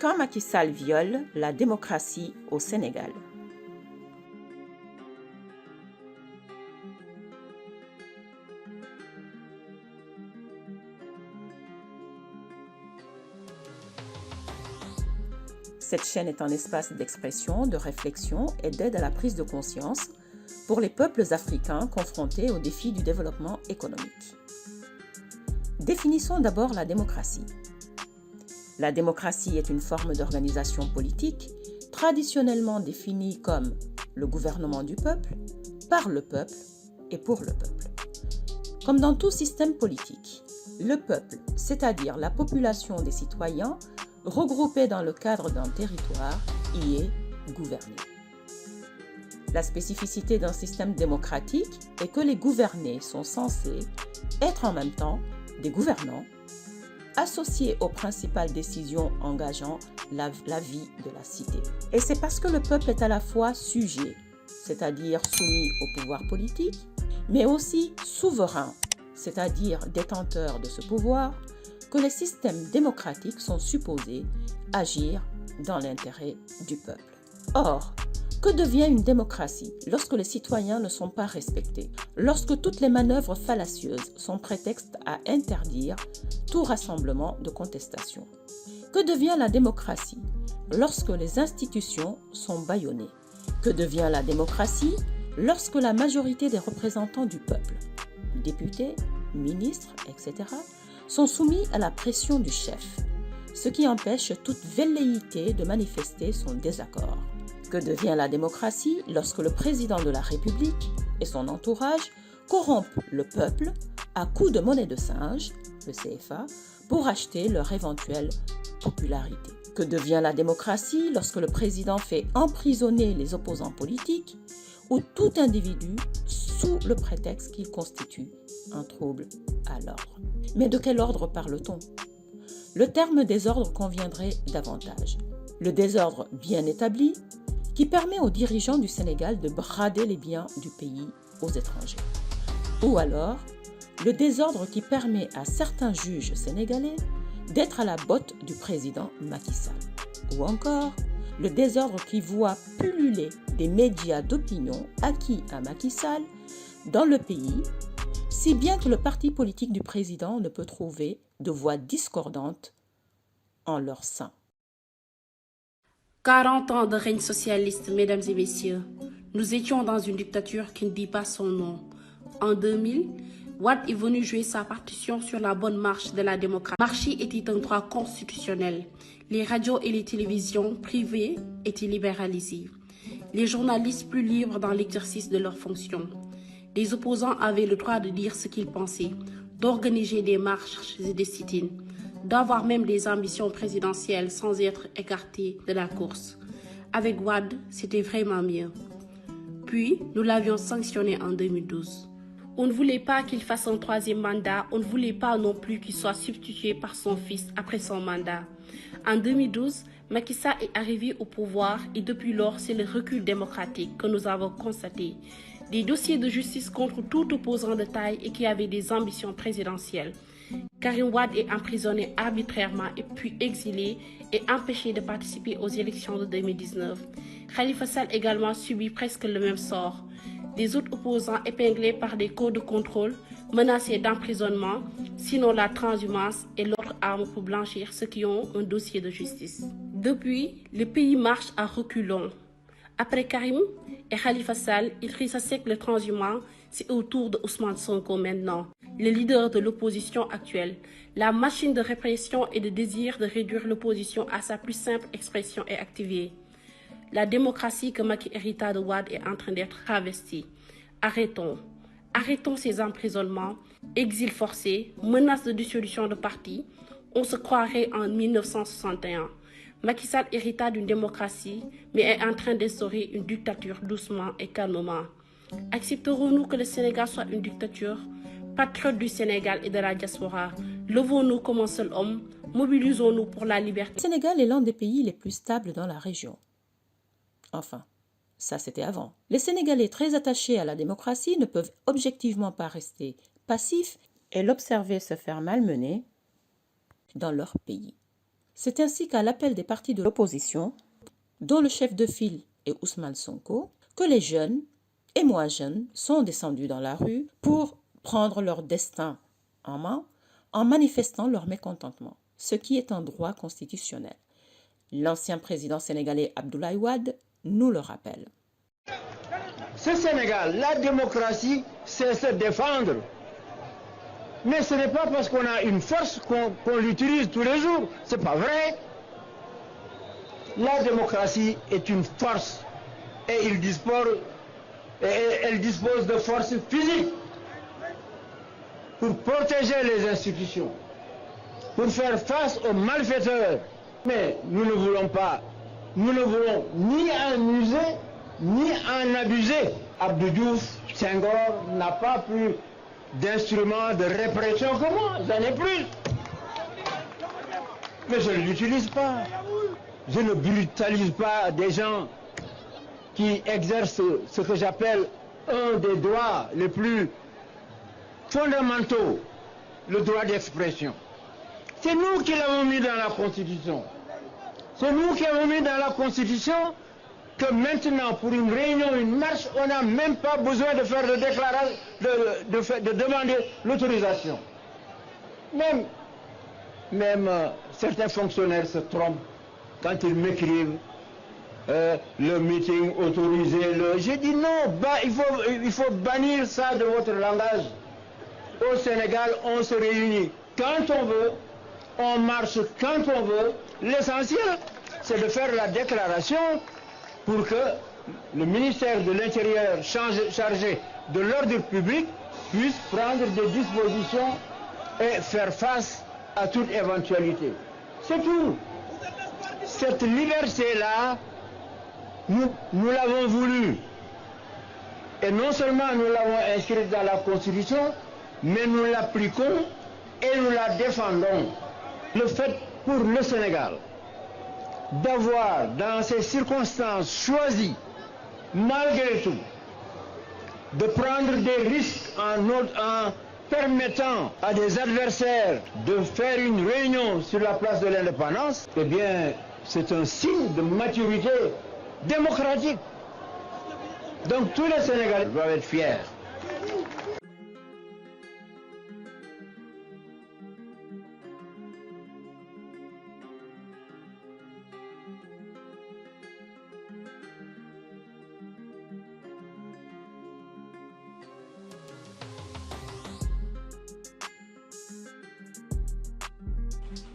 Quand Macky Sall viole la démocratie au Sénégal. Cette chaîne est un espace d'expression, de réflexion et d'aide à la prise de conscience pour les peuples africains confrontés aux défis du développement économique. Définissons d'abord la démocratie. La démocratie est une forme d'organisation politique traditionnellement définie comme le gouvernement du peuple, par le peuple et pour le peuple. Comme dans tout système politique, le peuple, c'est-à-dire la population des citoyens, regroupés dans le cadre d'un territoire, y est gouverné. La spécificité d'un système démocratique est que les gouvernés sont censés être en même temps des gouvernants, associés aux principales décisions engageant la vie de la cité. Et c'est parce que le peuple est à la fois sujet, c'est-à-dire soumis au pouvoir politique, mais aussi souverain, c'est-à-dire détenteur de ce pouvoir, que les systèmes démocratiques sont supposés agir dans l'intérêt du peuple. Or, que devient une démocratie lorsque les citoyens ne sont pas respectés, lorsque toutes les manœuvres fallacieuses sont prétexte à interdire tout rassemblement de contestation? Que devient la démocratie lorsque les institutions sont bâillonnées? Que devient la démocratie lorsque la majorité des représentants du peuple, députés, ministres, etc., sont soumis à la pression du chef, ce qui empêche toute velléité de manifester son désaccord? Que devient la démocratie lorsque le président de la République et son entourage corrompent le peuple à coups de monnaie de singe, le CFA, pour acheter leur éventuelle popularité? Que devient la démocratie lorsque le président fait emprisonner les opposants politiques ou tout individu sous le prétexte qu'il constitue un trouble à l'ordre? Mais de quel ordre parle-t-on? Le terme désordre conviendrait davantage. Le désordre bien établi qui permet aux dirigeants du Sénégal de brader les biens du pays aux étrangers. Ou alors, le désordre qui permet à certains juges sénégalais d'être à la botte du président Macky Sall. Ou encore, le désordre qui voit pulluler des médias d'opinion acquis à Macky Sall dans le pays, si bien que le parti politique du président ne peut trouver de voix discordantes en leur sein. 40 ans de règne socialiste, mesdames et messieurs. Nous étions dans une dictature qui ne dit pas son nom. En 2000, Wade est venu jouer sa partition sur la bonne marche de la démocratie. Marcher était un droit constitutionnel. Les radios et les télévisions privées étaient libéralisées. Les journalistes plus libres dans l'exercice de leurs fonctions. Les opposants avaient le droit de dire ce qu'ils pensaient, d'organiser des marches et des sit-ins, d'avoir même des ambitions présidentielles sans être écartés de la course. Avec Wade, c'était vraiment mieux. Puis, nous l'avions sanctionné en 2012. On ne voulait pas qu'il fasse un troisième mandat, on ne voulait pas non plus qu'il soit substitué par son fils après son mandat. En 2012, Macky Sall est arrivé au pouvoir et depuis lors, c'est le recul démocratique que nous avons constaté. Des dossiers de justice contre tout opposant de taille et qui avait des ambitions présidentielles. Karim Wade est emprisonné arbitrairement et puis exilé et empêché de participer aux élections de 2019. Khalifa Sall également subit presque le même sort. Des autres opposants épinglés par des codes de contrôle, menacés d'emprisonnement, sinon la transhumance et l'autre arme pour blanchir ceux qui ont un dossier de justice. Depuis, le pays marche à reculons. Après Karim et Khalifa Sall, Idrissa Seck le transhumant, c'est au tour de Ousmane Sonko maintenant, le leader de l'opposition actuelle. La machine de répression et de désir de réduire l'opposition à sa plus simple expression est activée. La démocratie que Macky hérita de Wade est en train d'être travestie. Arrêtons. Arrêtons ces emprisonnements, exil forcé, menaces de dissolution de parti. On se croirait en 1961. Macky Sall hérita d'une démocratie, mais est en train d'instaurer une dictature doucement et calmement. Accepterons-nous que le Sénégal soit une dictature? Patriotes du Sénégal et de la diaspora, levons-nous comme un seul homme, mobilisons-nous pour la liberté. Le Sénégal est l'un des pays les plus stables dans la région. Enfin, ça c'était avant. Les Sénégalais très attachés à la démocratie ne peuvent objectivement pas rester passifs et l'observer se faire malmener dans leur pays. C'est ainsi qu'à l'appel des partis de l'opposition, dont le chef de file est Ousmane Sonko, que les jeunes et moins jeunes sont descendus dans la rue pour prendre leur destin en main en manifestant leur mécontentement, ce qui est un droit constitutionnel. L'ancien président sénégalais Abdoulaye Wade nous le rappelle. Ce Sénégal, la démocratie, c'est se défendre. Mais ce n'est pas parce qu'on a une force qu'on l'utilise tous les jours. C'est pas vrai. La démocratie est une force et elle dispose de forces physiques pour protéger les institutions, pour faire face aux malfaiteurs. Mais nous ne voulons ni en user, ni en abuser. Abdou Diouf, Senghor n'a pas plus d'instruments de répression que moi, j'en ai plus. Mais je ne l'utilise pas. Je ne brutalise pas des gens qui exercent ce que j'appelle un des droits les plus fondamentaux, le droit d'expression. C'est nous qui l'avons mis dans la Constitution. C'est nous qui avons mis dans la Constitution que maintenant, pour une réunion, une marche, on n'a même pas besoin de faire de déclaration, de demander l'autorisation. Même certains fonctionnaires se trompent quand ils m'écrivent le meeting autorisé. J'ai dit non, il faut bannir ça de votre langage. Au Sénégal, on se réunit quand on veut, on marche quand on veut. L'essentiel, c'est de faire la déclaration pour que le ministère de l'Intérieur chargé de l'ordre public puisse prendre des dispositions et faire face à toute éventualité. C'est tout. Cette liberté-là, nous l'avons voulu. Et non seulement nous l'avons inscrite dans la Constitution, mais nous l'appliquons et nous la défendons. Le fait pour le Sénégal d'avoir, dans ces circonstances, choisi, malgré tout, de prendre des risques en permettant à des adversaires de faire une réunion sur la place de l'Indépendance, eh bien, c'est un signe de maturité démocratique. Donc tous les Sénégalais doivent être fiers.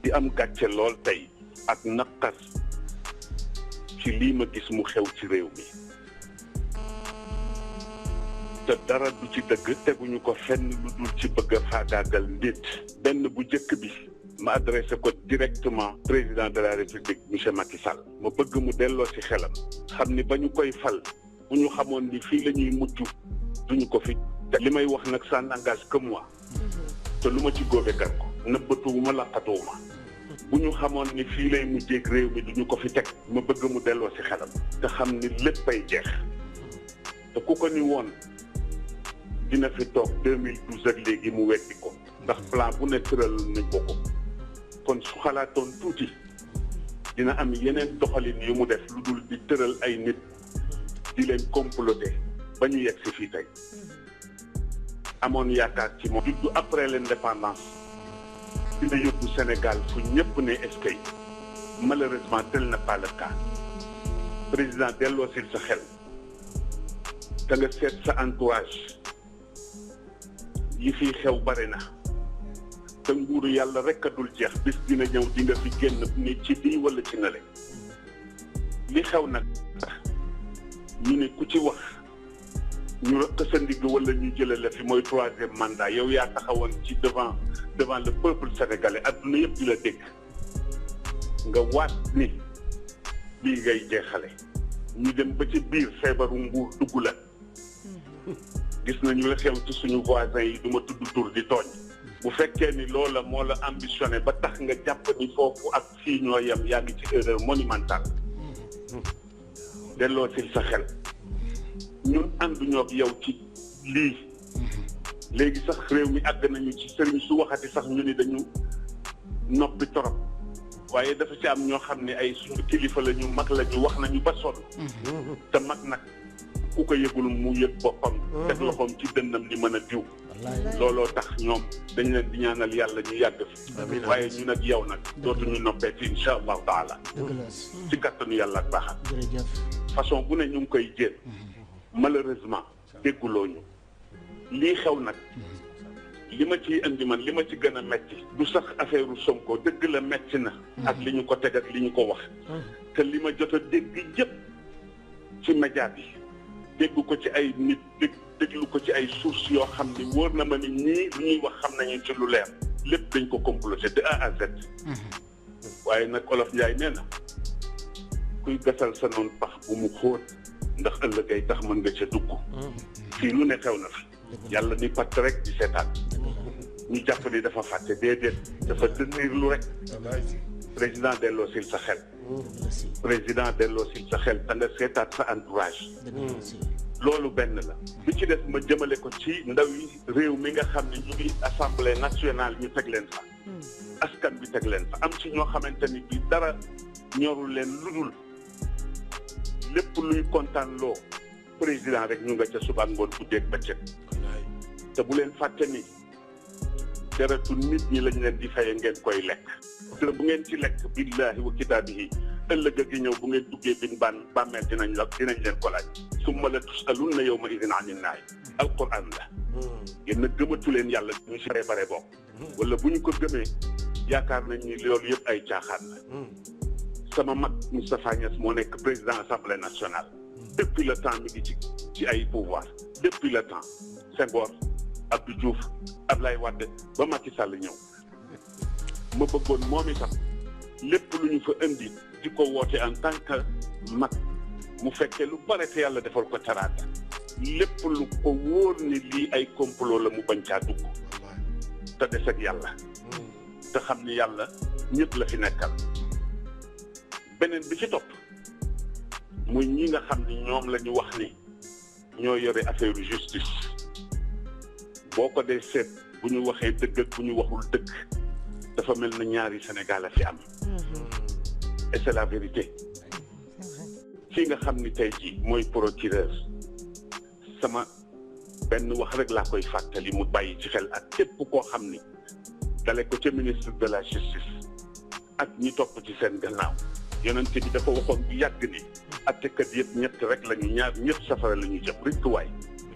di am gàcce lool tey ak naqar ci lii ma gis mu xew ci réew mi te dara du ci dëgg teguñu ko fenn lu dul ci bëgg a faagaagal nit benn bu njëkk bi ma adressé ko directement président de la République monsieur Macky Sall ma bëgg mu delloo ci xelam xam ni ba ñu koy fal bu ñu xamoon ni fii la ñuy mujj duñu ko fi te li may wax nag ça n'engage que moi te lu ma ci góobe gar ko nëbbatuwuma laqatuwuma bu ñu xamoon ni fii lay mujjeeg réew mi duñu ko fi teg ma bëgg mu delloo ci xelam te xam ni léppay jeex te ku ko ni woon dina fi toog 2012 ak léegi mu weddi ko ndax plan bu ne tëral nañ ko kon su xalaatoon tuuti dina am yeneen doxalin yu mu def lu dul di tëral ay nit di leen comploter ba ñu yegg si fii tey amoon yaakaar ci moom juddu après l'indépendance dina yóbbu Sénégal fu ñëpp ne est-ce que malheureusement tel n'est pas le cas président delloo sil sa xel te nga seet sa entourage yi fi xew bare na te nguuru yàlla rek a dul jeex bis dina ñëw di nga fi génn ni ci lii wala ci nale li xew nag ñu ne ku ci wax ñu rëkk sa ndigg wala ñu jëlee la fi mooy 3e mandat yow yaa taxawoon ci devant le peuple sénégalais adduna yëpp di la dégg nga waat ni bii ngay jeexale ñu dem ba ci biir feebaru nguur dugg la gis nañu la xew ci suñu voisins yi du ma tudd tur di tooñ bu fekkee ni loola moo la ambitionné ba tax nga jàpp ni foofu ak fii ñoo yem yaa ngi ci erreur monumentale delloo sil sa xel ñun ànduñoo ak yow ci lii léegi sax réew mi àgg nañu ci sëriñ su waxati sax ñu ni dañu noppi torop waaye dafa ci am ñoo xam ne ay suñu kilifa la ñu mag la ñu wax nañu ba sonn. te mag nag ku ko yëgul mu yëg boppam. teg loxoom ci dënnam ni mën a diw. looloo tax ñoom dañ leen di ñaanal yàlla ñu yàgg fi. waaye ñu nag yow nag dootuñu noppeeti incha allahu taala. ci kattanu yàlla ak baaxam. façon bu ne ñu ngi koy jéem. malheureusement dégguloo ñu. lii xew nag. li ma ciy indi man li ma ci gën a metti du sax affaire Sonko dëgg la metti na. ak li ñu ko teg ak li ñu ko wax. te li ma jot a dégg yëpp ci média bi dégg ko ci ay nit déglu ko ci ay sources yoo xam ni wóor na ma ni ñii lu ñuy wax xam nañu ci lu leer lépp dañ ko comploté de A à Z. waaye nag Olof Njaay nee na kuy gasal sa noonu pax bu mu xóot ndax ëllëg ay tax mën nga ca dugg. fii lu ne xew na fi. yàlla ni patt rek di seetaan ñu jàpp ni dafa fàtte déedéet dafa dënniir lu rek. président delloo sil sa xel. président delloo sil sa xel te nga seetaat sa entourage. loolu benn la. bi ci des ma jëmale ko ci ndaw yi réew mi nga xam ne ñu ngi assemblée nationale ñu teg leen fa. askan bi teg leen fa am ci ñoo xamante ni bi dara ñorul leen ludul lépp luy kontaan loo président rek ñu nga ca suba ngoon guddeeg bëccëg. te bu leen fàtte ni deretu nit ñi lañ leen di faye ngeen koy lekk. te bu ngeen ci lekk billahi wa kitaabihi ëllëg gi ñëw bu ngeen duggee bin bàmmeel dinañ leen ko laaj. summa la tusalunna yawma idin anin naay. alquran la. yéen nag gëmatu leen yàlla ñu si bare bokk. wala bu ñu ko gëmee yaakaar nañ ni loolu yëpp ay caaxaan la. sama mag Moustapha Niass moo nekk président assemblée nationale. depuis le temps mi ngi ci ay pouvoir depuis le temps Senghor Abdou Diouf Ablaye Wade ba Macky Sall ñëw ma bëggoon moom itam lépp lu ñu fa indi di ko woote en tant que mag mu fekkee lu bare te yàlla defal ko teraanga lépp lu ko wóor ni lii ay complot la mu bañ caa dugg te des ak yàlla te xam ni yàlla ñëpp la fi nekkal. beneen bi ci topp muy ñi nga xam ni ñoom la ñu wax ni ñoo yore affaire justice boo ko dee seet bu ñu waxee dëgg ak bu ñu waxul dëgg dafa mel na ñaari Sénégal a fi am. et c'est la vérité. kii nga xam ni tey jii mooy procureur sama benn wax rek laa koy fàttali mu bàyyi ci xel ak képp koo xam ni dale ko ca ministre de la justice ak ñi topp ci seen gannaaw. yonent bi dafa waxoon bu yàgg ni attekat yëpp ñett rek la ñu ñaar ñëpp safara la ñu jëm rek waay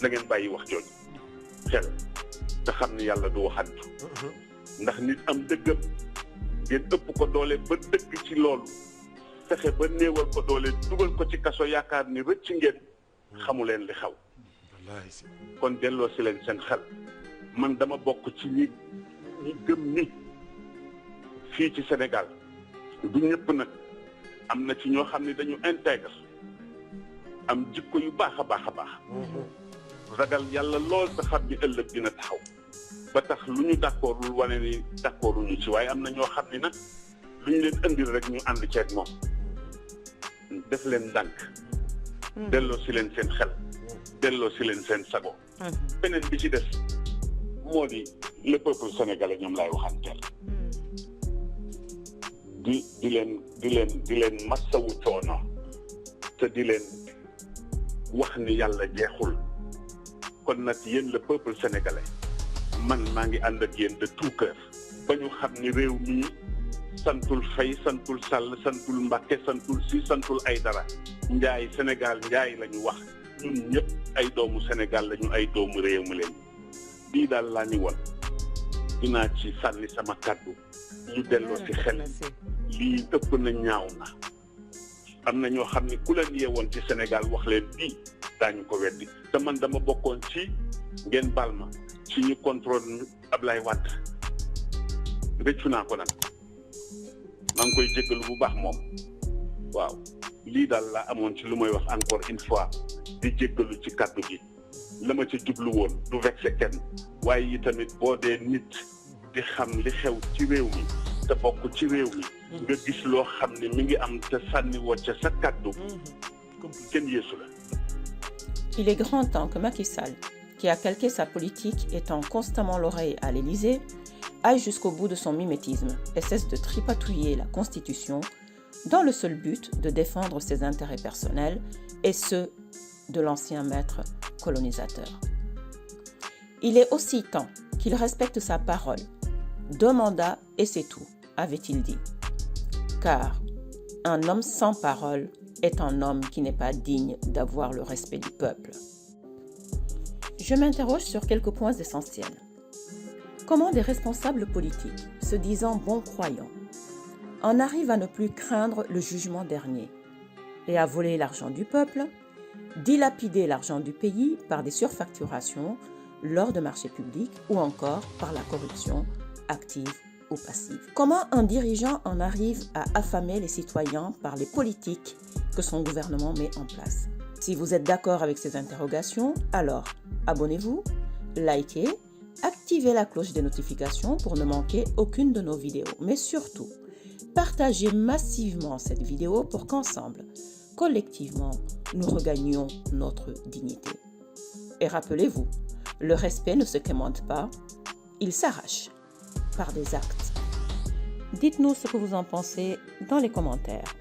na ngeen bàyyi wax jooju xel te xam ni yàlla du waxantu ndax nit am dëggam ngeen ëpp ko doole ba dëgg ci loolu fexe ba néewal ko doole dugal ko ci kaso yaakaar ni rëcc ngeen xamu leen li xaw kon delloo si leen seen xel man dama bokk ci ñi gëm ni fii ci Sénégal du ñëpp nag am na ci ñoo xam ne dañu intègre am jikko yu baax a baax a baax ragal yàlla lool te xam ni ëllëg dina taxaw ba tax lu ñu d'accordul wane ni d'accorduñu ci waaye am na ñoo xam ni nag lu ñu leen indil rek ñu ànd ceeg moom def leen ndànk delloo si leen seen xel delloo si leen seen sago beneen bi ci des moo di le peuple sénégalais ñoom laay waxanteel di leen massawu coono te di leen wax ni yàlla jeexul kon nag yéen le peuple sénégalais man maa ngi ànd ak yéen de tout cœur ba ñu xam ni réew mi santul Fay santul Sall santul Mbàkke santul Si santul Aydara njaay Sénégal njaay la ñu wax ñun ñëpp ay doomu Sénégal la ñu ay doomu réew mi leen bii daal laa ni woon dinaa ci sànni sama kàddu ñu delloo ci xel lii ëpp na ñaaw na am na ñoo xam ne ku leen yeewoon ci Sénégal wax leen bii daañu ko weddi te man dama bokkoon ci ngeen baal ma ci ñu contrôle Ablaye Wade rëccu naa ko nag maa ngi koy jéggalu bu baax moom waaw lii daal laa amoon ci lu may wax encore une fois di jéggalu ci kàddu gi la ma ci jublu woon du vexé kenn waaye yi tamit boo dee nit di xam li xew ci réew mi te bokk ci réew mi nga gis loo xam ne mi ngi am te sànni wocca sa kàddu kenn yeesu la. Il est grand temps que Macky Sall, qui a calqué sa politique et tend constamment l'oreille à l'Élysée, aille jusqu'au bout de son mimétisme et cesse de tripatouiller la Constitution dans le seul but de défendre ses intérêts personnels et ceux de l'ancien maître colonisateur. Il est aussi temps qu'il respecte sa parole. 2 mandats et c'est tout, avait-il dit. Car un homme sans parole est un homme qui n'est pas digne d'avoir le respect du peuple. Je m'interroge sur quelques points essentiels. Comment des responsables politiques, se disant bons croyants, en arrivent à ne plus craindre le jugement dernier et à voler l'argent du peuple, dilapider l'argent du pays par des surfacturations lors de marchés publics ou encore par la corruption active ou passive. Comment un dirigeant en arrive à affamer les citoyens par les politiques que son gouvernement met en place? Si vous êtes d'accord avec ces interrogations, alors abonnez-vous, likez, activez la cloche des notifications pour ne manquer aucune de nos vidéos. Mais surtout, partagez massivement cette vidéo pour qu'ensemble, collectivement, nous regagnions notre dignité. Et rappelez-vous, le respect ne se commande pas, il s'arrache par des actes. Dites-nous ce que vous en pensez dans les commentaires.